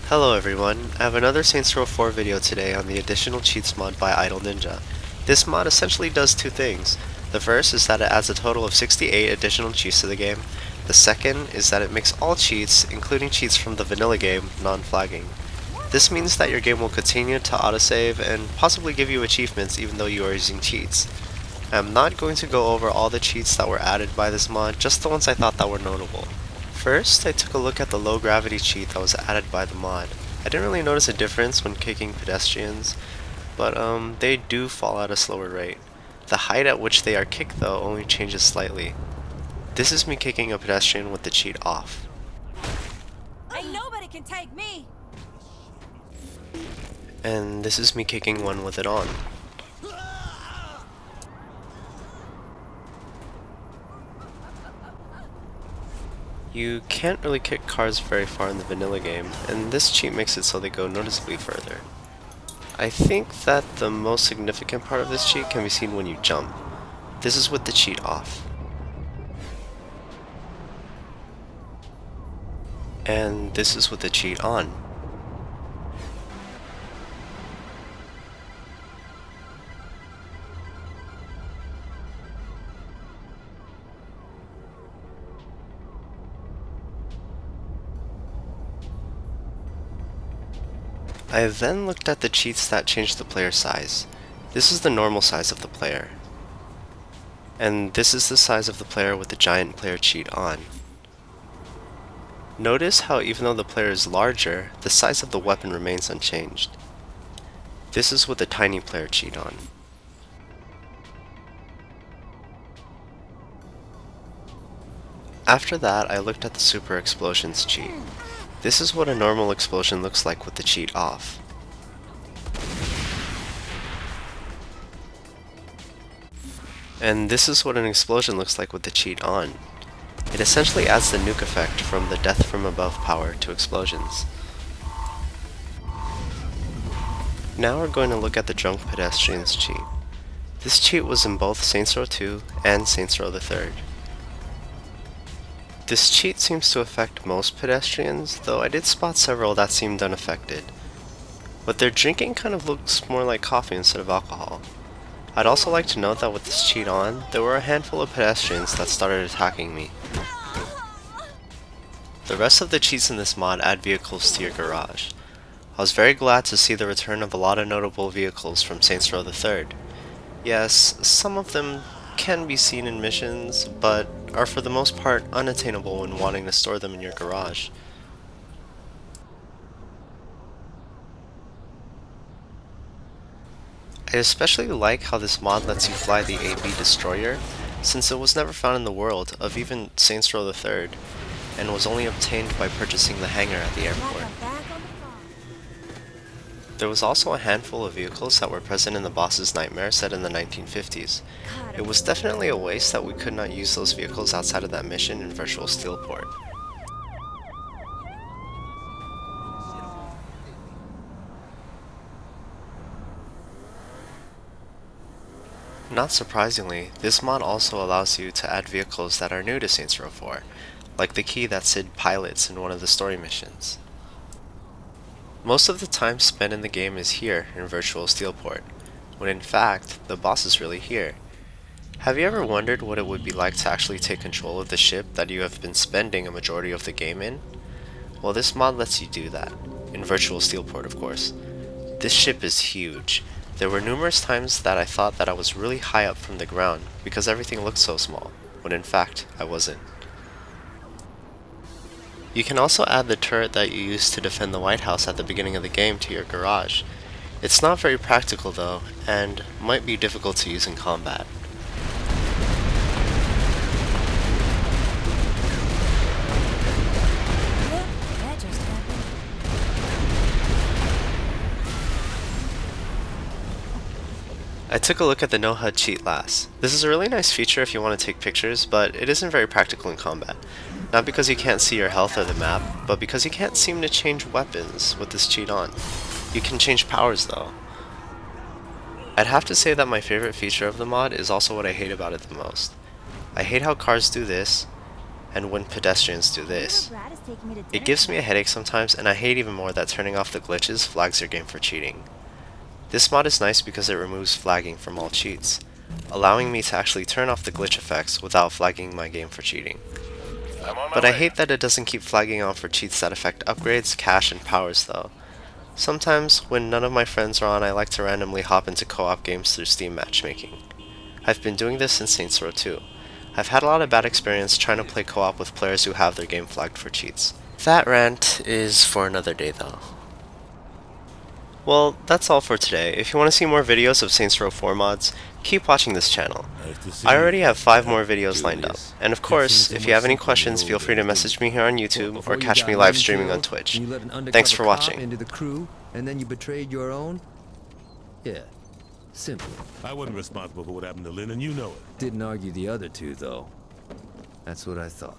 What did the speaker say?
Hello everyone, I have another Saints Row 4 video today on the Additional Cheats mod by IdolNinja. This mod essentially does two things. The first is that it adds a total of 68 additional cheats to the game. The second is that it makes all cheats, including cheats from the vanilla game, non-flagging. This means that your game will continue to autosave and possibly give you achievements even though you are using cheats. I'm not going to go over all the cheats that were added by this mod, just the ones I thought that were notable. First, I took a look at the low gravity cheat that was added by the mod. I didn't really notice a difference when kicking pedestrians, but they do fall at a slower rate. The height at which they are kicked though only changes slightly. This is me kicking a pedestrian with the cheat off. Ain't nobody can take me! And this is me kicking one with it on. You can't really kick cars very far in the vanilla game, and this cheat makes it so they go noticeably further. I think that the most significant part of this cheat can be seen when you jump. This is with the cheat off. And this is with the cheat on. I then looked at the cheats that changed the player size. This is the normal size of the player. And this is the size of the player with the giant player cheat on. Notice how even though the player is larger, the size of the weapon remains unchanged. This is with the tiny player cheat on. After that, I looked at the super explosions cheat. This is what a normal explosion looks like with the cheat off. And this is what an explosion looks like with the cheat on. It essentially adds the nuke effect from the death from above power to explosions. Now we're going to look at the drunk pedestrians cheat. This cheat was in both Saints Row 2 and Saints Row the 3rd. This cheat seems to affect most pedestrians, though I did spot several that seemed unaffected. But their drinking kind of looks more like coffee instead of alcohol. I'd also like to note that with this cheat on, there were a handful of pedestrians that started attacking me. The rest of the cheats in this mod add vehicles to your garage. I was very glad to see the return of a lot of notable vehicles from Saints Row the 3rd. Yes, some of them can be seen in missions, but are for the most part unattainable when wanting to store them in your garage. I especially like how this mod lets you fly the AB Destroyer, since it was never found in the world of even Saints Row the 3rd, and was only obtained by purchasing the hangar at the airport. There was also a handful of vehicles that were present in the boss's nightmare set in the 1950s. It was definitely a waste that we could not use those vehicles outside of that mission in Virtual Steelport. Not surprisingly, this mod also allows you to add vehicles that are new to Saints Row 4, like the key that Sid pilots in one of the story missions. Most of the time spent in the game is here in Virtual Steelport, when in fact, the boss is really here. Have you ever wondered what it would be like to actually take control of the ship that you have been spending a majority of the game in? Well, this mod lets you do that, in Virtual Steelport of course. This ship is huge. There were numerous times that I thought that I was really high up from the ground because everything looked so small, when in fact, I wasn't. You can also add the turret that you used to defend the White House at the beginning of the game to your garage. It's not very practical though, and might be difficult to use in combat. I took a look at the no HUD cheat last. This is a really nice feature if you want to take pictures, but it isn't very practical in combat. Not because you can't see your health or the map, but because you can't seem to change weapons with this cheat on. You can change powers though. I'd have to say that my favorite feature of the mod is also what I hate about it the most. I hate how cars do this, and when pedestrians do this. Brad is taking me to It dinner gives me a tonight. headache sometimes, and I hate even more that turning off the glitches flags your game for cheating. This mod is nice because it removes flagging from all cheats, allowing me to actually turn off the glitch effects without flagging my game for cheating. I'm on my But I way. hate that it doesn't keep flagging on for cheats that affect upgrades, cash, and powers though. Sometimes, when none of my friends are on, I like to randomly hop into co-op games through Steam matchmaking. I've been doing this since Saints Row 2. I've had a lot of bad experience trying to play co-op with players who have their game flagged for cheats. That rant is for another day though. Well, that's all for today. If you want to see more videos of Saints Row 4 mods, keep watching this channel. Nice to see I you. already have 5 more videos lined up. Julius. And of Kept course, seeing so if much you have any secret in the questions, old feel free to days, message me here on Well, YouTube before or you catch got me live Lindsay streaming on killed, Twitch. you let an Thanks undercover for cop watching. into the crew, and then you betrayed your own? Yeah, simple. I wasn't responsible for what happened to Lynn, and you know it. Didn't argue the other two, though. That's what I thought.